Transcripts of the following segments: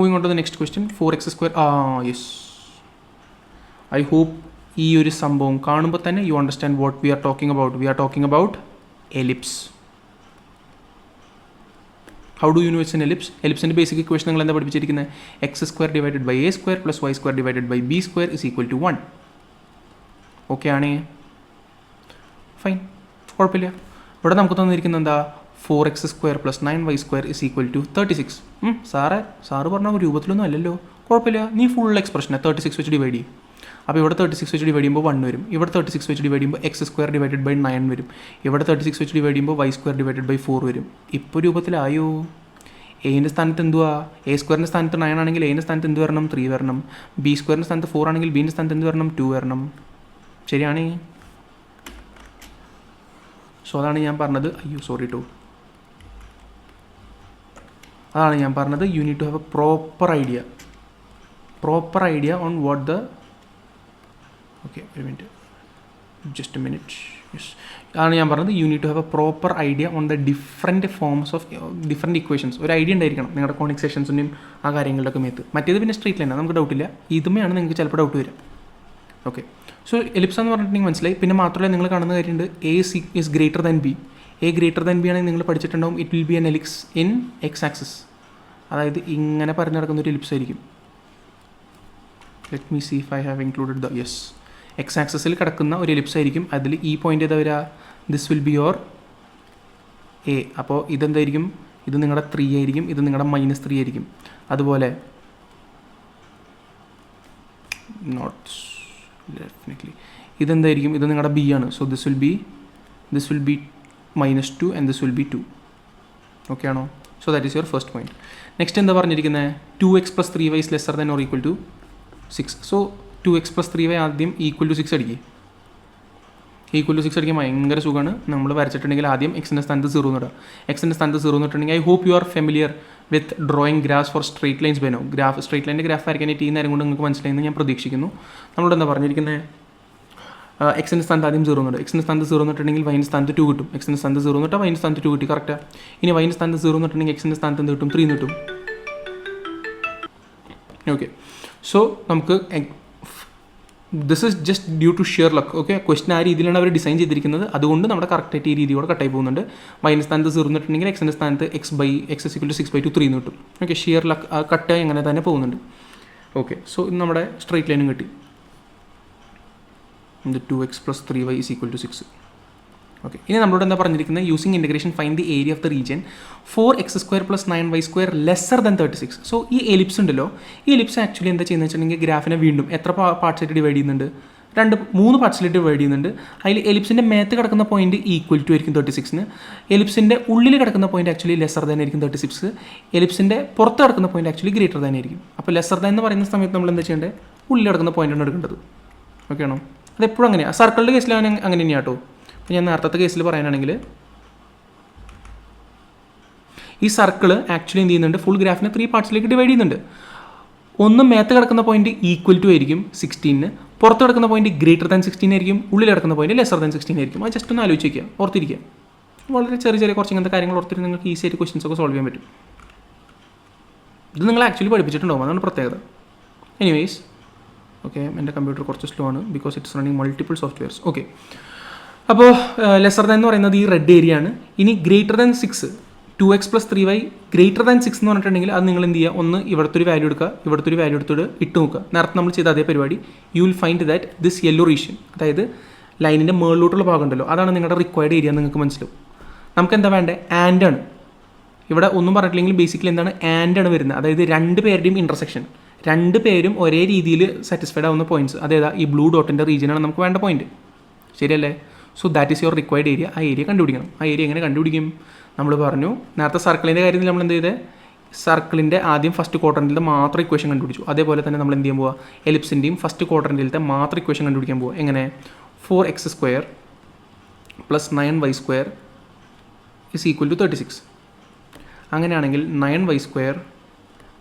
Moving on to the next question, 4x square. Yes. I hope ഈ ഒരു സംഭവം കാണുമ്പോൾ തന്നെ you understand what we are talking about. We are talking about ellipse. How do you know it's an ellipse? എലിപ്സിൻ്റെ basic equation നിങ്ങൾ എന്താ പഠിപ്പിച്ചിരിക്കുന്നത്? X square divided by a square plus y square divided by b square is equal to 1. Okay ആണ്? Fine, കുഴപ്പമില്ല. ഇവിടെ നമുക്ക് തന്നിരിക്കുന്നത് എന്താ? 4x square plus 9y square is equal to 36. Sir പറഞ്ഞ രൂപത്തിലൊന്നും അല്ലല്ലോ. കുഴപ്പമില്ല, നീ ഫുൾ എക്സ്പ്രഷനെ 36 വെച്ച് ഡിവൈഡ് ചെയ്യും. അപ്പോൾ ഇവിടെ 36 വെച്ച് ഡിവൈഡ് ചെയ്യുമ്പോൾ 1 വരും. ഇവിടെ 36 വെച്ച് ഡിവൈഡ് ചെയ്യുമ്പോൾ എക്സ് സ്ക്വയർ ഡിവൈഡഡ് ബൈ 9 വരും. ഇവിടെ 36 വെച്ച് ഡിവൈഡ് ചെയ്യുമ്പോൾ വൈ സ്ക്വയർ ഡിവൈഡഡ് ബൈ 4 വരും. ഇപ്പോൾ രൂപത്തിലായോ? എയുടെ സ്ഥാനത്ത് എന്തുവാ? എ സ്ക്വയറിൻ്റെ സ്ഥാനത്ത് 9 ആണെങ്കിൽ എയുടെ സ്ഥാനത്ത് എന്ത് വരണം? 3 വരണം. ബി സ്ക്വയറിൻ്റെ സ്ഥാനത്ത് 4 ആണെങ്കിൽ ബീൻ്റെ സ്ഥാനത്ത് എന്ത് വരണം? 2 വരണം. ശരിയാണ്? സോ അതാണ് ഞാൻ പറഞ്ഞത്. അതാണ് ഞാൻ പറഞ്ഞത്. You need to have a proper idea on what the just a minute. Yes, അതാണ് ഞാൻ പറഞ്ഞത്. You need to have a proper idea on the different forms of different equations. ഒരു ഐഡിയ ഉണ്ടായിരിക്കണം നിങ്ങളുടെ കോണിക് സെക്ഷൻസിൻ്റെയും ആ കാര്യങ്ങളുടെ ഒക്കെ മേത്ത്. മറ്റേത് പിന്നെ സ്ട്രെയിറ്റ് ലൈനാണ്, നമുക്ക് ഡൗട്ടില്ല. ഇതുമേയാണ് നിങ്ങൾക്ക് ചിലപ്പോൾ ഡൗട്ട് വരിക. ഓക്കെ, സോ എലിപ്സ് എന്ന് പറഞ്ഞിട്ടുണ്ടെങ്കിൽ മനസ്സിലായി. പിന്നെ മാത്രമല്ല നിങ്ങൾ കാണുന്ന കാര്യമുണ്ട്, a is greater than b. A greater than b ആണെങ്കിൽ നിങ്ങൾ പഠിച്ചിട്ടുണ്ടാവും it will be an ellipse in x axis. അതായത് ഇങ്ങനെ പറഞ്ഞു നടക്കുന്ന ഒരു എലിപ്സ് ആയിരിക്കും. Let me see if I have included the yes, x ആക്സിസിൽ കിടക്കുന്ന ഒരു എലിപ്സ് ആയിരിക്കും. അതിൽ ഈ പോയിന്റ് ഏതാ വരിക? This will be your A. അപ്പോൾ ഇതെന്തായിരിക്കും? ഇത് നിങ്ങളുടെ 3 ആയിരിക്കും, ഇത് നിങ്ങളുടെ -3 ആയിരിക്കും. അതുപോലെ നോട്ട് ഡെഫിനറ്റ്ലി ഇതെന്തായിരിക്കും? ഇത് നിങ്ങളുടെ ബി ആണ്. So this will be -2 and this will be 2. Okay ആണോ? So that is your first point. Next എന്താ പറഞ്ഞിരിക്കുന്നത്? 2x + 3y is lesser than or equal to 6. So 2x + 3y ആദ്യം ഈക്വൽ ടു 6 അടിക്കുക. Equal to 6 അടിക്കാൻ ഭയങ്കര സുഖമാണ്. നമ്മൾ വരച്ചിട്ടുണ്ടെങ്കിൽ ആദ്യം എക്സിൻ്റെ സ്ഥാനത്ത് 0 ഇടുക. എക്സിൻ്റെ സ്ഥാനത്ത് 0 ഇട്ടിട്ടുണ്ടെങ്കിൽ I hope you are familiar with drawing graphs for straight lines ബൈനോ. സ്ട്രേറ്റ് ലൈൻ്റെ ഗ്രാഫ് വരയ്ക്കാനായിട്ട് ഈ നേരം കൊണ്ട് നിങ്ങൾക്ക് മനസ്സിലായെന്ന് ഞാൻ പ്രതീക്ഷിക്കുന്നു. നമ്മളോട് എന്താ പറഞ്ഞിരിക്കുന്നത്? എക്സിൻ്റെ സ്ഥാനത്ത് ആദ്യം 0 ഇടുക. എക്സിൻ്റെ സ്ഥാനത്ത് 0 ഇട്ടിട്ടുണ്ടെങ്കിൽ വൈൻ്റെ സ്ഥാനത്ത് 2 കിട്ടും. എക്സിൻ്റെ സ്ഥാനത്ത് 0 ഇട്ടാൽ വൈൻ്റെ സ്ഥാനത്ത് 2 കിട്ടി. കറക്റ്റാണ്. ഇനി വൈൻ്റെ സ്ഥാനത്ത് 0 ഇട്ടിട്ടുണ്ടെങ്കിൽ എക്സിൻ്റെ സ്ഥാനത്ത് എന്ത് കിട്ടും? 3 കിട്ടും. ഓക്കെ, സോ നമുക്ക് this is just due to sheer luck. Okay, question ആ രീതിയിലാണ് അവർ ഡിസൈൻ ചെയ്തിരിക്കുന്നത്. അതുകൊണ്ട് നമ്മുടെ കറക്റ്റായിട്ട് ഈ രീതിയോടെ കട്ടായി പോകുന്നുണ്ട്. വൈൻ്റെ സ്ഥാനത്ത് 0 ഇട്ടിട്ടുണ്ടെങ്കിൽ എക്സിൻ്റെ സ്ഥാനത്ത് x = 6/2 3 കിട്ടും. ഓക്കെ, ഷിയർ ലക്ക് കട്ടായി അങ്ങനെ തന്നെ പോകുന്നുണ്ട്. ഓക്കെ, സോ ഇത് നമ്മുടെ സ്ട്രേറ്റ് ലൈനും കിട്ടി. 2x + 3y is equal to 6. Okay, ഇനി നമ്മളോട് എന്താ പറഞ്ഞിരിക്കുന്നത്? Using integration find the area of the region 4x square + 9y square lesser than 36. So ഈ എലിപ്സ് ഉണ്ടല്ലോ, ഈ എലിപ്സ് ആക്ച്വലി എന്താ ചെയ്യുന്നത് വെച്ചിട്ടുണ്ടെങ്കിൽ ഗ്രാഫിനെ വീണ്ടും എത്ര പാർട്സായിട്ട് ഡിവൈഡ് ചെയ്യുന്നുണ്ട്? 3 പാർട്സിലായിട്ട് ഡിവൈഡ് ചെയ്യുന്നുണ്ട്. അതിൽ എലിപ്സിൻ്റെ മേത്ത് കിടക്കുന്ന പോയിന്റ് ഈക്വൽ ടു ആയിരിക്കും 36-ന്. എലിപ്സിൻ്റെ ഉള്ളിൽ കിടക്കുന്ന പോയിന്റ് ആക്ച്വലി ലെസ്സർ ദാൻ ആയിരിക്കും 36. എലിപ്സിൻ്റെ പുറത്ത് കിടക്കുന്ന പോയിന്റ് ആക്ച്വലി ഗ്രേറ്റർ ദാൻ ആയിരിക്കും. അപ്പോൾ ലെസ്സർ ദാൻ എന്ന് പറയുന്ന സമയത്ത് നമ്മൾ എന്താ ചെയ്യേണ്ടത്? ഉള്ളിൽ കിടക്കുന്ന പോയിന്റാണ് എടുക്കേണ്ടത്. ഓക്കെ ആണോ? അതെപ്പോഴും അങ്ങനെയാണ്. സർക്കിളിൻ്റെ കേസിൽ അങ്ങനെ തന്നെയാണ് കേട്ടോ. അപ്പോൾ ഞാൻ നേരത്തെ കേസിൽ പറയാനാണെങ്കിൽ ഈ സർക്കിൾ ആക്ച്വലി എന്ത് ചെയ്യുന്നുണ്ട്? ഫുൾ ഗ്രാഫിനെ 3 പാർട്സിലേക്ക് ഡിവൈഡ് ചെയ്യുന്നുണ്ട്. ഒന്ന് മേത്ത് കിടക്കുന്ന പോയിന്റ് ഈക്വൽ ടു ആയിരിക്കും 16-ന്, പുറത്ത് കിടക്കുന്ന പോയിന്റ് ഗ്രേറ്റർ ദാൻ 16 ആയിരിക്കും, ഉള്ളിൽ കിടക്കുന്ന പോയിന്റ് ലെസ്സർ ദാൻ 16 ആയിരിക്കും. അത് ജസ്റ്റ് ഒന്ന് ആലോചിച്ച് വയ്ക്കുക, ഓർത്തിരിക്കുക. വളരെ ചെറിയ കുറച്ച് ഇങ്ങനത്തെ കാര്യങ്ങൾ ഓർത്തിട്ട് നിങ്ങൾക്ക് ഈസി ആയിട്ട് ക്വസ്റ്റൻസ് ഒക്കെ സോൾവ് ചെയ്യാൻ പറ്റും. ഇത് നിങ്ങൾ ആക്ച്വലി പഠിപ്പിച്ചിട്ടുണ്ടാവും, അതാണ് പ്രത്യേകത. എനിവേസ്, ഓക്കെ, എൻ്റെ കമ്പ്യൂട്ടർ കുറച്ച് സ്ലോ ആണ് because it's running multiple softwares. Okay, അപ്പോൾ ലെസ്സർ ദാൻ എന്ന് പറയുന്നത് ഈ റെഡ് ഏരിയ ആണ്. ഇനി greater than 6, 2x + 3y greater than 6 എന്ന് പറഞ്ഞിട്ടുണ്ടെങ്കിൽ അത് നിങ്ങൾ എന്ത് ചെയ്യുക? ഒന്ന് ഇവിടുത്തെ ഒരു വാല്യൂ എടുക്കുക, ഇവിടുത്തെ ഒരു വാല്യൂ എടുത്തിട്ട് ഇട്ട് നോക്കുക. നേരത്തെ നമ്മൾ ചെയ്ത അതേ പരിപാടി. You will find that this yellow region, അതായത് ലൈനിൻ്റെ മുകളിലോട്ടുള്ള ഭാഗം ഉണ്ടല്ലോ, അതാണ് നിങ്ങളുടെ റിക്വയർഡ് ഏരിയ. നിങ്ങൾക്ക് മനസ്സിലാവും. നമുക്ക് എന്താ വേണ്ടത്? ആൻഡ് ആണ്. ഇവിടെ ഒന്നും പറഞ്ഞിട്ടില്ലെങ്കിൽ ബേസിക്കലി എന്താണ്? ആൻഡ് ആണ് വരുന്നത്. അതായത് 2 പേരുടെയും ഇൻ്റർസെക്ഷൻ, 2 പേരും ഒരേ രീതിയിൽ സാറ്റിസ്ഫൈഡ് ആവുന്ന പോയിന്റ്സ്. അതേതാ? ഈ ബ്ലൂ ഡോട്ടിൻ്റെ റീജിയനാണ് നമുക്ക് വേണ്ട പോയിന്റ്. ശരിയല്ലേ? So that is your required area. ആ ഏരിയ കണ്ടുപിടിക്കണം. ആ ഏരിയ എങ്ങനെ കണ്ടുപിടിക്കും? നമ്മൾ പറഞ്ഞു നേരത്തെ സർക്കിളിൻ്റെ കാര്യത്തിൽ നമ്മൾ എന്ത് ചെയ്തത്? സർക്കിളിൻ്റെ ആദ്യം ഫസ്റ്റ് ക്വാഡ്രൻറ്റിലത്തെ മാത്രം ഇക്വേഷൻ കണ്ടുപിടിച്ചു. അതേപോലെ തന്നെ നമ്മൾ എന്ത് ചെയ്യാൻ പോവുക? എലിപ്സിൻ്റെയും ഫസ്റ്റ് ക്വാഡ്രൻറ്റിലത്തെ മാത്രം ഇക്വേഷൻ കണ്ടുപിടിക്കാൻ പോവുക. എങ്ങനെ? 4x square + 9y square is equal to 36. അങ്ങനെയാണെങ്കിൽ 9y square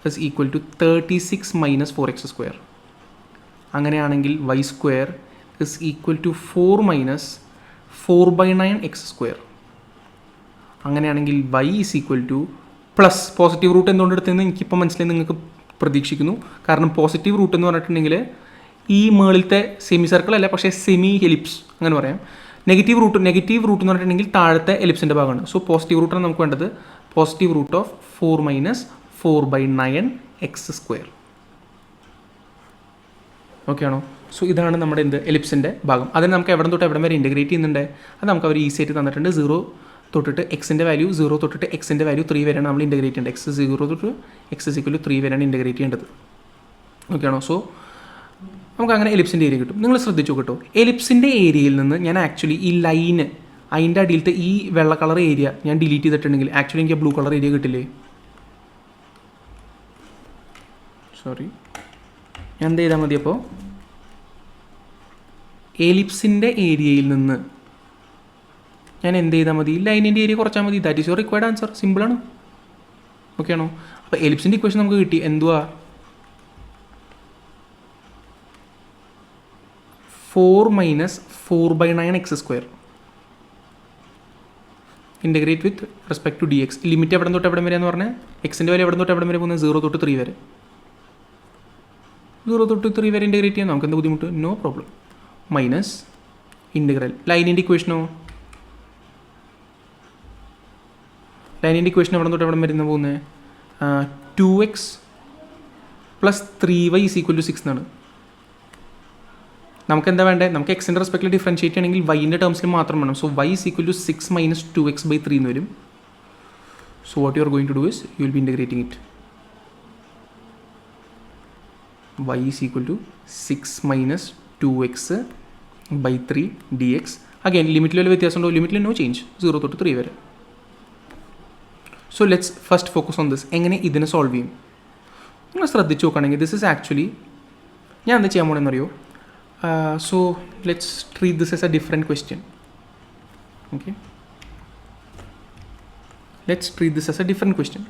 is equal to 36 minus 4x square. അങ്ങനെയാണെങ്കിൽ y square is equal to 4 minus 4/9 x square. അങ്ങനെയാണെങ്കിൽ y is equal to plus positive root എന്തുകൊണ്ട് എടുത്തതെന്ന് എനിക്കിപ്പോൾ മനസ്സിലായി. നിങ്ങൾക്ക് പ്രതീക്ഷിക്കുന്നു. കാരണം പോസിറ്റീവ് റൂട്ട് എന്ന് പറഞ്ഞിട്ടുണ്ടെങ്കിൽ ഈ മുകളിലത്തെ സെമി സർക്കിൾ അല്ല, പക്ഷേ സെമി എലിപ്സ് അങ്ങനെ പറയാം. നെഗറ്റീവ് റൂട്ട് എന്ന് പറഞ്ഞിട്ടുണ്ടെങ്കിൽ താഴത്തെ എലിപ്സിൻ്റെ ഭാഗമാണ്. സോ പോസിറ്റീവ് റൂട്ടാണ് നമുക്ക് വേണ്ടത്. Positive root of 4 minus 4/9 x². Okay ആണോ? സോ ഇതാണ് നമ്മുടെ എലിപ്സിൻ്റെ ഭാഗം. അതിന് നമുക്ക് എവിടെ തൊട്ട് എവിടെ വരെ ഇൻറ്റഗ്രേറ്റ് ചെയ്യുന്നുണ്ട് അത് നമുക്ക് അവർ ഈസി ആയിട്ട് തന്നിട്ടുണ്ട്. 0 തൊട്ടിട്ട് എക്സിൻ്റെ വാല്യൂ 0 തൊട്ടിട്ട് എക്സിൻ്റെ വാല്യൂ 3 വരെയാണ് നമ്മൾ ഇൻറ്റഗ്രേറ്റ് ചെയ്യേണ്ടത്. x 0 തൊട്ട് x = 3 വരെയാണ് ഇൻറ്റഗ്രേറ്റ് ചെയ്യേണ്ടത്. ഓക്കെ ആണോ? സോ നമുക്ക് അങ്ങനെ എലിപ്സിൻ്റെ ഏരിയ കിട്ടും. നിങ്ങൾ ശ്രദ്ധിച്ചു കേട്ടോ, എലിപ്സിൻ്റെ ഏരിയയിൽ നിന്ന് ഞാൻ ആക്ച്വലി ഈ ലൈന് അതിൻ്റെ അടിയിലത്തെ ഈ വെള്ള കളർ ഏരിയ ഞാൻ ഡിലീറ്റ് ചെയ്തിട്ടുണ്ടെങ്കിൽ ആക്ച്വലി എനിക്ക് ബ്ലൂ കളർ ഏരിയ കിട്ടില്ലേ? സോറി, ഞാൻ എന്ത് ചെയ്താൽ മതി? അപ്പോൾ എലിപ്സിൻ്റെ ഏരിയയിൽ നിന്ന് ഞാൻ എന്ത് ചെയ്താൽ മതി? ലൈനിൻ്റെ ഏരിയ കുറച്ചാൽ മതി. That is your required answer. സിമ്പിളാണ്. ഓക്കെ ആണോ? അപ്പോൾ എലിപ്സിൻ്റെ ഇക്വേഷൻ നമുക്ക് കിട്ടി. എന്തുവാ? 4 minus 4/9 x². Integrate with respect to d x. Limit എവിടെ തൊട്ട് എവിടെ വരെ എന്ന് പറഞ്ഞാൽ എക്സിൻ്റെ വാല്യൂ എവിടെ തൊട്ട് എവിടെ വരെ പോകുന്നത്? 0 തൊട്ട് 3 വരെ. 0 തൊട്ട് 3 വരെ ഇൻറ്റഗ്രേറ്റ് ചെയ്യാം. നമുക്ക് എന്ത് ബുദ്ധിമുട്ട്? No problem. മൈനസ് ഇൻറ്റഗ്രൽ ലൈനിൻ്റെ ഇക്വേഷനോ? ലൈനിൻ്റെ ഇക്വേഷൻ എവിടെ തൊട്ട് എവിടെ വരുന്ന പോകുന്നത്? 2x + 3y = 6 എന്നാണ്. നമുക്ക് എന്താ വേണ്ടത്? നമുക്ക് എക്സിൻ്റെ റെസ്പെക്റ്റിൽ ഡിഫറൻഷിയേറ്റ് ചെയ്യണമെങ്കിൽ വൈൻ്റെ ടേംസിൽ മാത്രം വേണം. സോ y = 6 മൈനസ് 2x/3 എന്ന് വരും. So what you are going to do is you will be integrating it. y = 6 minus 2x/3 dx. Again ലിമിറ്റിൽ വല്ല വ്യത്യാസമുണ്ടോ? ലിമിറ്റിൽ നോ ചേഞ്ച്. 0 തൊട്ട് 3 വരെ. So let's first focus on this. എങ്ങനെ ഇതിനെ സോൾവ് ചെയ്യും? നിങ്ങൾ ശ്രദ്ധിച്ച് നോക്കുകയാണെങ്കിൽ ദിസ് ഇസ് ആക്ച്വലി ഞാൻ എന്താ ചെയ്യാൻ പോകണമെന്നറിയോ? So let's treat this as a different question. Okay, let's treat this as a different question.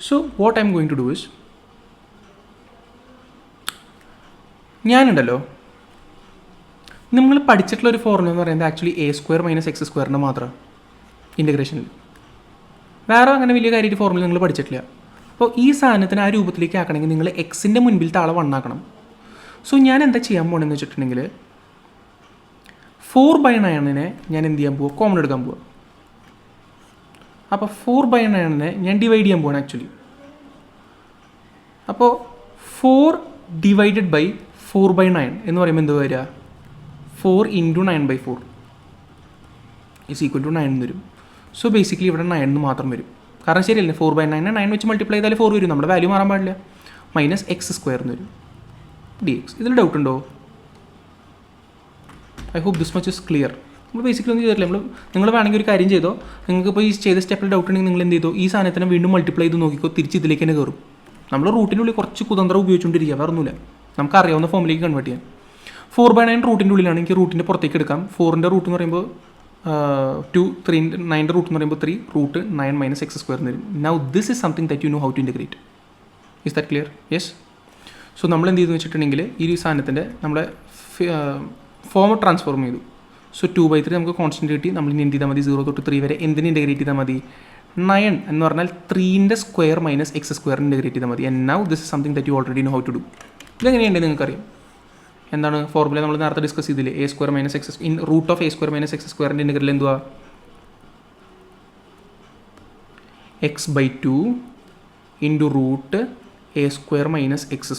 So what I'm going to do is ഞാനുണ്ടല്ലോ നമ്മൾ പഠിച്ചിട്ടുള്ള ഒരു ഫോർമുല എന്ന് പറയുന്നത് ആക്ച്വലി a² - x² മാത്രം ഇൻറ്റഗ്രേഷനിൽ. വേറെ അങ്ങനെ വലിയ കാര്യമായിട്ട് ഫോർമുല നിങ്ങൾ പഠിച്ചിട്ടില്ല. അപ്പോൾ ഈ സാധനത്തിന് ആ രൂപത്തിലേക്ക് ആക്കണമെങ്കിൽ നിങ്ങൾ എക്സിൻ്റെ മുൻപിലത്തെ ആളെ 1 ആക്കണം. സോ ഞാൻ എന്താ ചെയ്യാൻ പോകണമെന്ന് വെച്ചിട്ടുണ്ടെങ്കിൽ 4/9 ഞാൻ എന്ത് ചെയ്യാൻ പോവുക? കോമൺ എടുക്കാൻ പോവുക. അപ്പോൾ 4/9 ഞാൻ ഡിവൈഡ് ചെയ്യാൻ പോവാണ് ആക്ച്വലി. അപ്പോൾ 4 ഡിവൈഡഡ് ബൈ 4/9 എന്ന് പറയുമ്പോൾ എന്ത് വരിക? 4 × 9/4 = 9 എന്ന് വരും. സോ ബേസിക്കലി ഇവിടെ 9 എന്ന് മാത്രം വരും. കാരണം ശരിയല്ലേ, 4/9 9 വെച്ച് മൾട്ടിപ്ലൈ ചെയ്താൽ 4 വരും. നമ്മുടെ വാല്യൂ മാറാൻ പാടില്ല. മൈനസ് x² എന്ന് വരും dx. ഇതിൽ ഡൗട്ട് ഉണ്ടോ? I hope this much is clear. നമ്മൾ ബേസിക്കലി ഒന്നും ചെയ്തിട്ടില്ല. നിങ്ങൾ വേണമെങ്കിൽ ഒരു കാര്യം ചെയ്തോ, നിങ്ങൾക്ക് ഇപ്പോൾ ഈ ചെയ്ത സ്റ്റെപ്പിൽ ഡൗട്ട് ഉണ്ടെങ്കിൽ നിങ്ങൾ എന്ത് ചെയ്തോ, ഈ സാധനത്തിനെ വീണ്ടും മൾട്ടിപ്ലൈ ചെയ്ത് നോക്കിക്കോ, തിരിച്ച് ഇതിലേക്ക് തന്നെ കയറും. നമ്മൾ റൂട്ടിനുള്ളിൽ കുറച്ച് കുതന്ത്രം ഉപയോഗിച്ചുകൊണ്ടിരിക്കുക, വേറെ ഒന്നുമില്ല. നമുക്ക് അറിയാവുന്ന ഫോമിലേക്ക് കൺവേർട്ട് ചെയ്യാം. 4/9 റൂട്ടിൻ്റെ ഉള്ളിലാണ്. എനിക്ക് റൂട്ടിൻ്റെ പുറത്തേക്ക് എടുക്കാം. 4ൻ്റെ റൂട്ട് എന്ന് പറയുമ്പോൾ 2, 3, 9ൻ്റെ റൂട്ട് എന്ന് പറയുമ്പോൾ 3 റൂട്ട് 9 മൈനസ് x² എന്ന് വരും. Now this is something that you know how to integrate. Is that clear? Yes. So നമ്മൾ എന്ത് ചെയ്തു വെച്ചിട്ടുണ്ടെങ്കിൽ ഈ സാധനത്തിൻ്റെ നമ്മുടെ ഫോം ട്രാൻസ്ഫോർം ചെയ്തു. സോ 2/3 നമുക്ക് കോൺസ്റ്റൻറ്റ് കിട്ടി. നമ്മൾ ഇനി എന്ത് ചെയ്താൽ മതി? 0 തൊട്ട് 3 വരെ എന്തിന് ഇൻറ്റഗ്രേറ്റ് ചെയ്താൽ മതി? 9 എന്ന് പറഞ്ഞാൽ 3ൻ്റെ സ്ക്വയർ മൈനസ് x² ഇൻറ്റഗ്രേറ്റ് ചെയ്താൽ മതി. And now this is something that you already know how to do. ഇതെങ്ങനെയുണ്ടെന്ന് നിങ്ങൾക്കറിയാം. എന്താണ് ഫോർമുല? നമ്മൾ നേരത്തെ ഡിസ്കസ് ചെയ്തില്ലേ? a² - x in root of a² - x² integral എന്തുവാ? x/2 into root a² - x²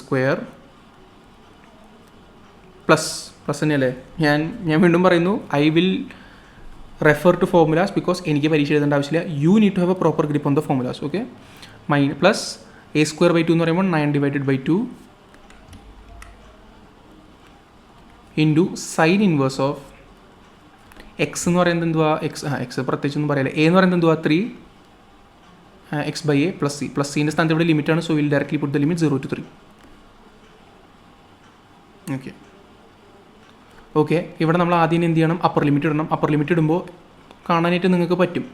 plus തന്നെയല്ലേ? ഞാൻ വീണ്ടും പറയുന്നു, I will refer to formulas because എനിക്ക് പരീക്ഷ എഴുതേണ്ട ആവശ്യമില്ല. You need to have a proper grip on the formulas. Okay, plus a²/2 എന്ന് പറയുമ്പോൾ 9/2 into sine inverse of x എന്ന് പറയുന്നത് എന്തുവാ? എക്സ് പ്രത്യേകിച്ചൊന്നും പറയില്ല. എ എന്ന് പറയുന്നത് എന്തുവാ? 3x/a plus C. പ്ലസ് സീൻ്റെ സ്ഥാനത്ത് ഇവിടെ ലിമിറ്റാണ്. So will directly put the limit 0 to 3. Okay, ഇവിടെ നമ്മൾ ആദ്യം എന്ത് ചെയ്യണം? അപ്പർ ലിമിറ്റ് ഇടണം. അപ്പർ ലിമിറ്റ് ഇടുമ്പോൾ കാണാനായിട്ട് നിങ്ങൾക്ക് പറ്റും.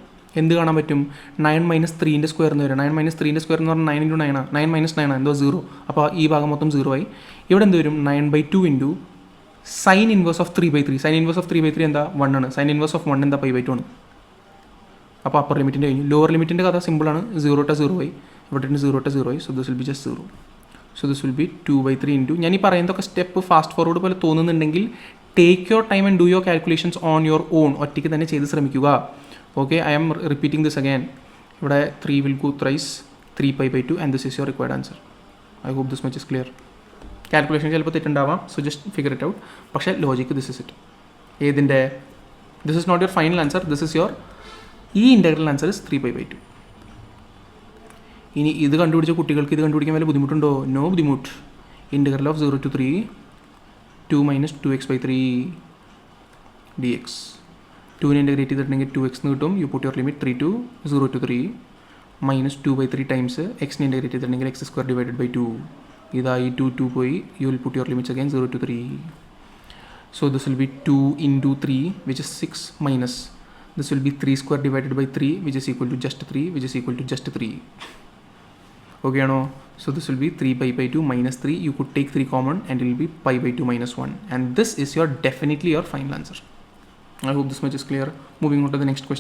എന്ത് കാണാൻ പറ്റും? 9 - 3ൻ്റെ സ്ക്വയർ എന്ന് വരും. 9 - 3ൻ്റെ സ്ക്വയർ എന്ന് പറഞ്ഞാൽ 9 × 9 9 - 9 എന്തോ 0. അപ്പോൾ ഈ ഭാഗം മൊത്തം 0 ആയി. ഇവിടെ എന്ത് വരും? 9/2 into sine inverse of 3/3. Sign inverse of 3/3 എന്താ 1 ആണ്. സൈൻ ഇൻവേഴ്സ് ഓഫ് 1 എന്താ π/2 ആണ്. അപ്പോൾ അപ്പർ ലിമിറ്റിൻ്റെ കഴിഞ്ഞു. ലോവർ ലിമിറ്റിൻ്റെ കഥ സിമ്പിളാണ്. 0 to 0 ആയി. ഇവിടെ 0 to 0 ആയി. So this will be just 0. So this will be 2/3 into, ഞാൻ ഈ പറയുന്നതൊക്കെ സ്റ്റെപ്പ് ഫാസ്റ്റ് ഫോർവേഡ് പോലെ തോന്നുന്നുണ്ടെങ്കിൽ take your time and do your calculations on your own. ഒറ്റയ്ക്ക് തന്നെ ചെയ്ത് ശ്രമിക്കുക. Okay, I am repeating this again. ഇവിടെ 3 will go thrice 3π/2 and this is your required answer. I hope this much is clear. Calculation ചിലപ്പോൾ തെറ്റുണ്ടാവാം, so just figure it out. പക്ഷേ logic this is it. ഏതിൻ്റെ this is not your final answer, this is your, ഈ integral answer is 3π/2. ഇനി ഇത് കണ്ടുപിടിച്ച കുട്ടികൾക്ക് ഇത് കണ്ടുപിടിക്കാൻ വല്ല ബുദ്ധിമുട്ടുണ്ടോ? നോ ബുദ്ധിമുട്ട്. Integral of 0 to 3 2 - 2x/3 dx. 2നെ ഇൻ്റഗ്രേറ്റ് ചെയ്തിട്ടുണ്ടെങ്കിൽ 2x എന്ന് കിട്ടും. You put your limit 3 to 0 to 3 - 2/3 times എക്സിനെ ഇൻ്റഗ്രേറ്റ് ചെയ്തിട്ടുണ്ടെങ്കിൽ x² / 2. ഇതായി 2 പോയി. You will put your limits again 0 to 3. So this will be 2 into 3 which is 6 minus this will be 3² / 3 which is equal to just 3 which is equal to just 3. Okay ആണോ? So this will be 3π/2 - 3. You could take 3 common and it will be π/2 - 1. And this is your definitely your final answer. I hope this much is clear. Moving on to the next question.